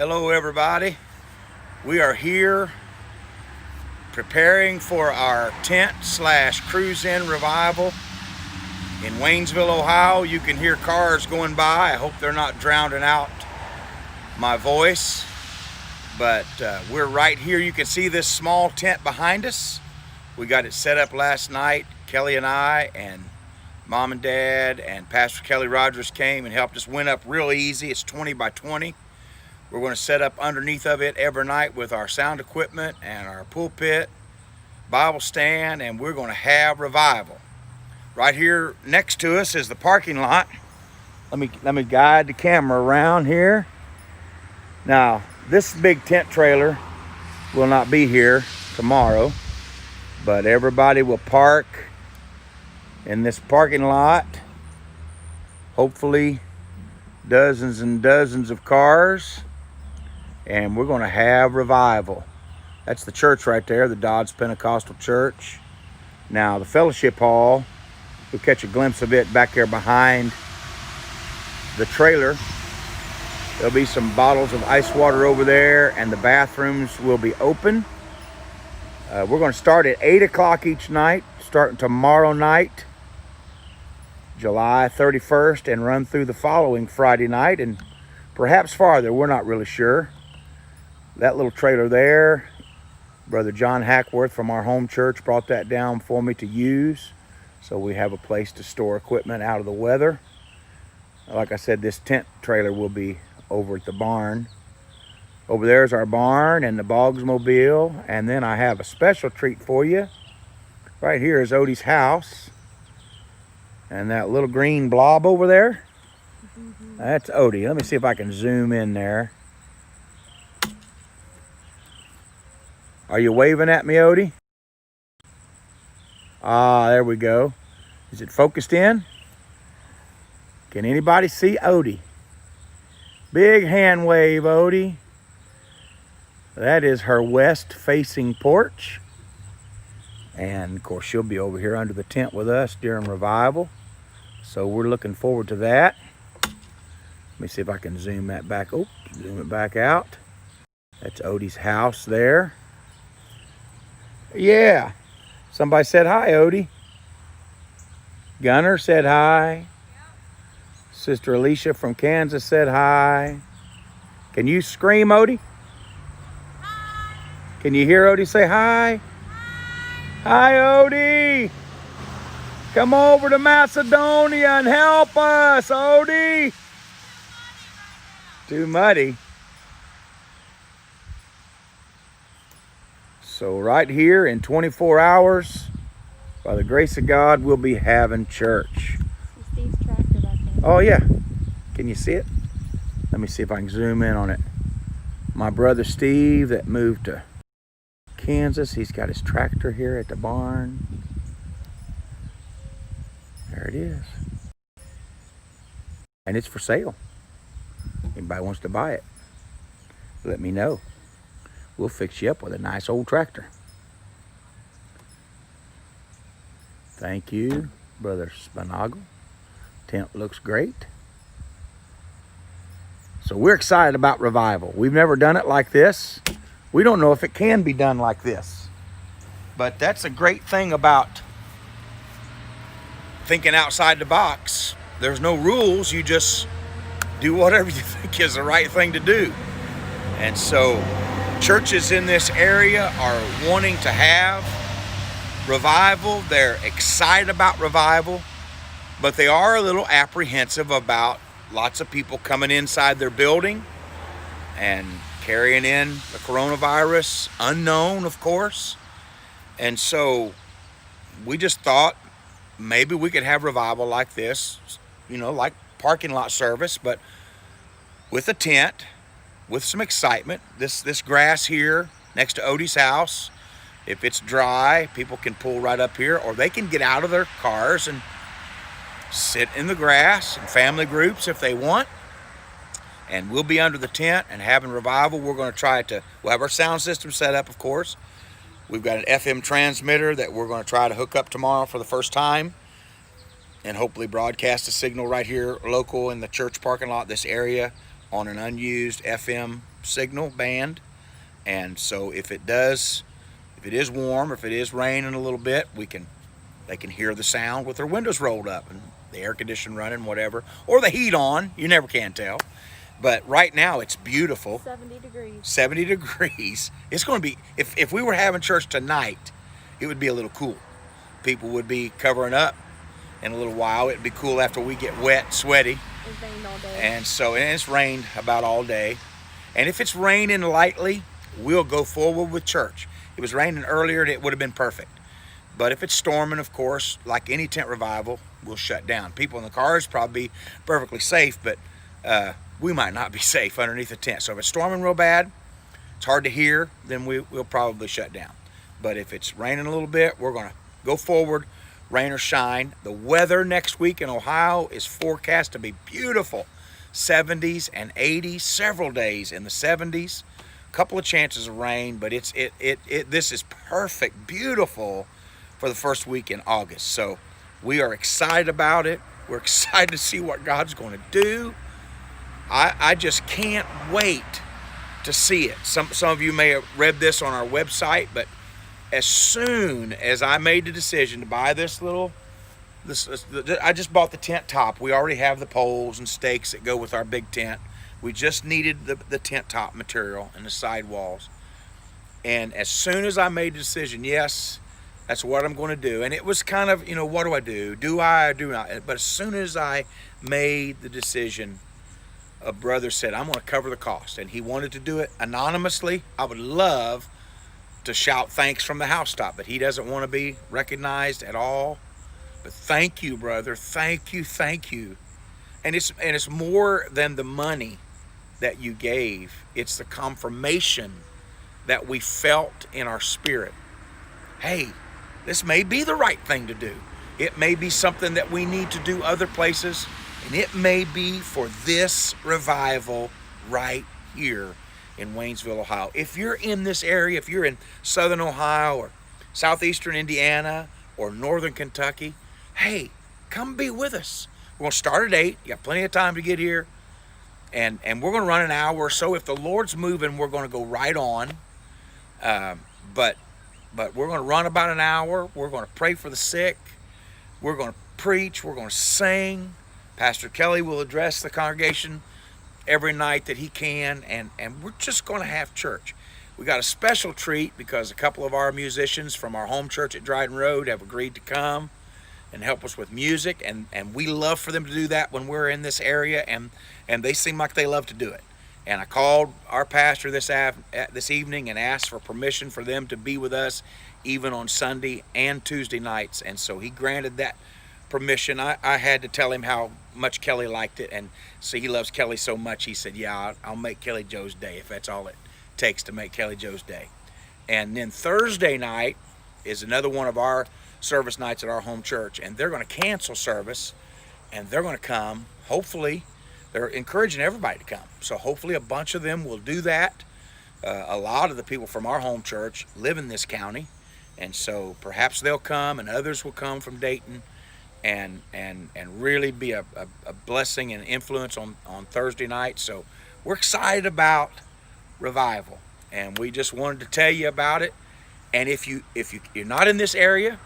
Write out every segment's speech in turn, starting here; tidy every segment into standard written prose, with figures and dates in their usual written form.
Hello everybody. We are here preparing for our tent/cruise-in revival in Waynesville, Ohio. You can hear cars going by. I hope they're not drowning out my voice. But we're right here. You can see this small tent behind us. We got it set up last night. Kelly and I and Mom and Dad and Pastor Kelly Rogers came and helped us. Went up real easy. It's 20 by 20. We're going to set up underneath of it every night with our sound equipment and our pulpit, Bible stand, and we're going to have revival. Right here next to us is the parking lot. Let me guide the camera around here. Now, this big tent trailer will not be here tomorrow, but everybody will park in this parking lot. Hopefully, dozens and dozens of cars. And we're going to have revival. That's the church right there, the Dodds Pentecostal Church. Now, the fellowship hall, you'll catch a glimpse of it back there behind the trailer. There'll be some bottles of ice water over there, and the bathrooms will be open. We're going to start at 8 o'clock each night, starting tomorrow night, July 31st, and run through the following Friday night, and perhaps farther. We're not really sure. That little trailer there, Brother John Hackworth from our home church brought that down for me to use. So we have a place to store equipment out of the weather. Like I said, this tent trailer will be over at the barn. Over there is our barn and the Boggs mobile. And then I have a special treat for you. Right here is Odie's house. And that little green blob over there, that's Odie. Let me see if I can zoom in there. Are you waving at me, Odie? Ah, there we go. Is it focused in? Can anybody see Odie? Big hand wave, Odie. That is her west-facing porch. And, of course, she'll be over here under the tent with us during revival. So we're looking forward to that. Let me see if I can zoom that back. Oh, zoom it back out. That's Odie's house there. Yeah. Somebody said hi, Odie. Gunner said hi. Sister Alicia from Kansas said hi. Can you scream, Odie? Hi. Can you hear Odie say hi? Hi, Odie. Come over to Macedonia and help us, Odie. Too muddy. So right here in 24 hours, by the grace of God, we'll be having church. Steve's tractor back there. Oh yeah. Can you see it? Let me see if I can zoom in on it. My brother Steve that moved to Kansas, he's got his tractor here at the barn. There it is. And it's for sale. Anybody wants to buy it, let me know. We'll fix you up with a nice old tractor. Thank you, Brother Spanagle. Tent looks great. So we're excited about revival. We've never done it like this. We don't know if it can be done like this. But that's a great thing about thinking outside the box. There's no rules. You just do whatever you think is the right thing to do. And so churches in this area are wanting to have revival. They're excited about revival, but they are a little apprehensive about lots of people coming inside their building and carrying in the coronavirus, unknown, of course. And so we just thought maybe we could have revival like this, you know, like parking lot service, but with a tent, with some excitement. This grass here next to Odie's house, if it's dry, people can pull right up here, or they can get out of their cars and sit in the grass in family groups if they want. And we'll be under the tent and having revival. We're going to we'll have our sound system set up, of course. We've got an FM transmitter that we're going to try to hook up tomorrow for the first time and hopefully broadcast a signal right here local in the church parking lot, this area, on an unused FM signal band. And so if it is warm, or if it is raining a little bit, they can hear the sound with their windows rolled up and the air conditioner running, whatever, or the heat on. You never can tell. But right now it's beautiful. 70 degrees. 70 degrees. It's going to be, if we were having church tonight, it would be a little cool. People would be covering up in a little while. It'd be cool after we get wet, sweaty. It's rained all day. And it's rained about all day. And if it's raining lightly, we'll go forward with church. If it was raining earlier, it would have been perfect. But if it's storming, of course, like any tent revival, we'll shut down. People in the cars probably be perfectly safe, but we might not be safe underneath the tent. So if it's storming real bad, it's hard to hear, then we'll probably shut down. But if it's raining a little bit, we're going to go forward, rain or shine. The weather next week in Ohio is forecast to be beautiful. 70s and 80s, several days in the 70s. A couple of chances of rain, but this is perfect, beautiful for the first week in August. So we are excited about it. We're excited to see what God's going to do. I just can't wait to see it. Some of you may have read this on our website, but as soon as I made the decision to buy this, I just bought the tent top. We already have the poles and stakes that go with our big tent. We just needed the tent top material and the side walls. And as soon as I made the decision, yes, that's what I'm going to do. And it was kind of, what do I do? Do I or do not? But as soon as I made the decision, a brother said, I'm going to cover the cost. And he wanted to do it anonymously. I would love to shout thanks from the housetop, but he doesn't want to be recognized at all. But thank you, brother. Thank you. Thank you. And it's more than the money that you gave. It's the confirmation that we felt in our spirit. Hey, this may be the right thing to do. It may be something that we need to do other places, and it may be for this revival right here in Waynesville, Ohio. If you're in this area, if you're in southern Ohio or southeastern Indiana or northern Kentucky, hey, come be with us. We're going to start at 8. You got plenty of time to get here. And we're going to run an hour or so. If the Lord's moving, we're going to go right on. But we're going to run about an hour. We're going to pray for the sick. We're going to preach. We're going to sing. Pastor Kelly will address the congregation every night that he can. And we're just going to have church. We got a special treat because a couple of our musicians from our home church at Dryden Road have agreed to come and help us with music, and we love for them to do that when we're in this area, and they seem like they love to do it. And I called our pastor this evening and asked for permission for them to be with us even on Sunday and Tuesday nights, and so he granted that permission. I had to tell him how much Kelly liked it, and so he loves Kelly so much, he said, yeah, I'll make Kelly Joe's day if that's all it takes to make Kelly Joe's day. And then Thursday night is another one of our service nights at our home church, and they're going to cancel service, and they're going to come. Hopefully, they're encouraging everybody to come, so hopefully a bunch of them will do that. A lot of the people from our home church live in this county, and so perhaps they'll come, and others will come from Dayton, and really be a blessing and influence on Thursday night. So we're excited about revival, and we just wanted to tell you about it. And if you're not in this area,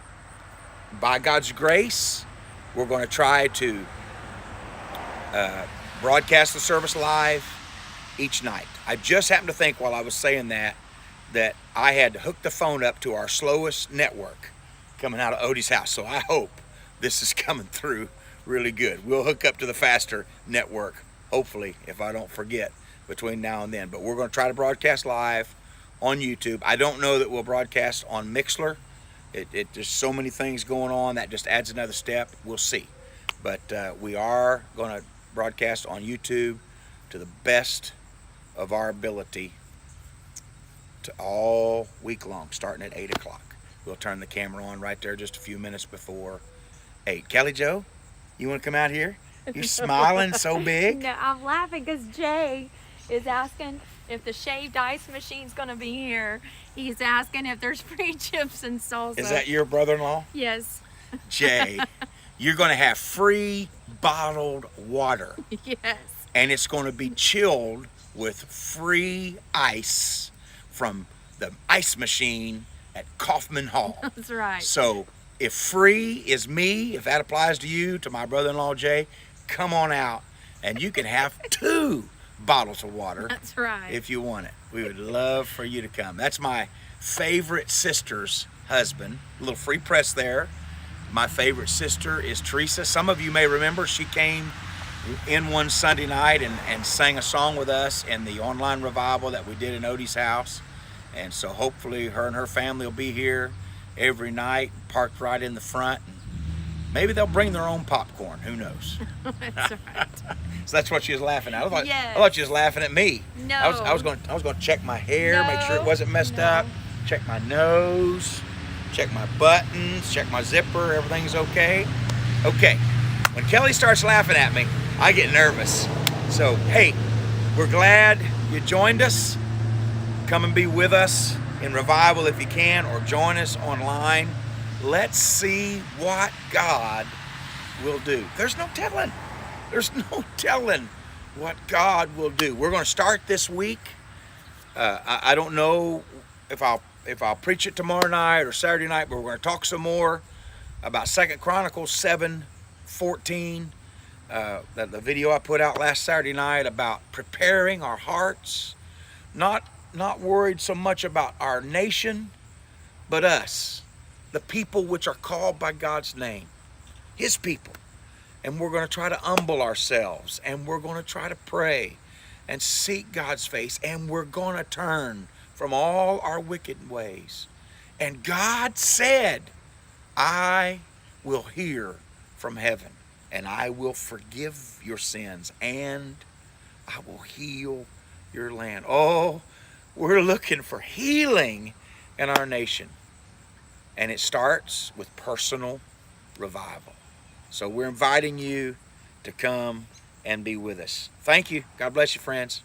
by God's grace, we're going to try to broadcast the service live each night. I just happened to think while I was saying that I had to hook the phone up to our slowest network coming out of Odie's house. So I hope this is coming through really good. We'll hook up to the faster network, hopefully, if I don't forget between now and then. But we're going to try to broadcast live on YouTube. I don't know that we'll broadcast on Mixler. There's so many things going on that just adds another step. We'll see. But we are going to broadcast on YouTube to the best of our ability to all week long, starting at 8 o'clock. We'll turn the camera on right there just a few minutes before 8. Kelly Joe, you want to come out here? You're smiling so big. No, I'm laughing because Jay is asking if the shaved ice machine's going to be here. He's asking if there's free chips and salsa. Is that your brother-in-law? Yes. Jay, you're going to have free bottled water. Yes. And it's going to be chilled with free ice from the ice machine at Kaufman Hall. That's right. So if free is me, if that applies to you, to my brother-in-law Jay, come on out and you can have 2 bottles of water. That's right. If you want it. We would love for you to come. That's my favorite sister's husband. A little free press there. My favorite sister is Teresa. Some of you may remember she came in one Sunday night and sang a song with us in the online revival that we did in Odie's house. And so hopefully her and her family will be here every night, parked right in the front. And maybe they'll bring their own popcorn. Who knows? That's right. So that's what she was laughing at. I Yes. thought she was laughing at me. No. I was going to check my hair, make sure it No. wasn't messed No. up, check my nose, check my buttons, check my zipper, everything's okay. Okay. When Kelly starts laughing at me, I get nervous. So, hey, we're glad you joined us. Come and be with us in revival if you can, or join us online. Let's see what God will do. There's no telling. There's no telling what God will do. We're going to start this week. I don't know if I'll preach it tomorrow night or Saturday night, but we're going to talk some more about 2 Chronicles 7:14. The video I put out last Saturday night about preparing our hearts, not worried so much about our nation, but us, the people which are called by God's name, His people. And we're going to try to humble ourselves, and we're going to try to pray and seek God's face, and we're going to turn from all our wicked ways. And God said, I will hear from heaven, and I will forgive your sins, and I will heal your land. Oh, we're looking for healing in our nation. And it starts with personal revival. So we're inviting you to come and be with us. Thank you. God bless you, friends.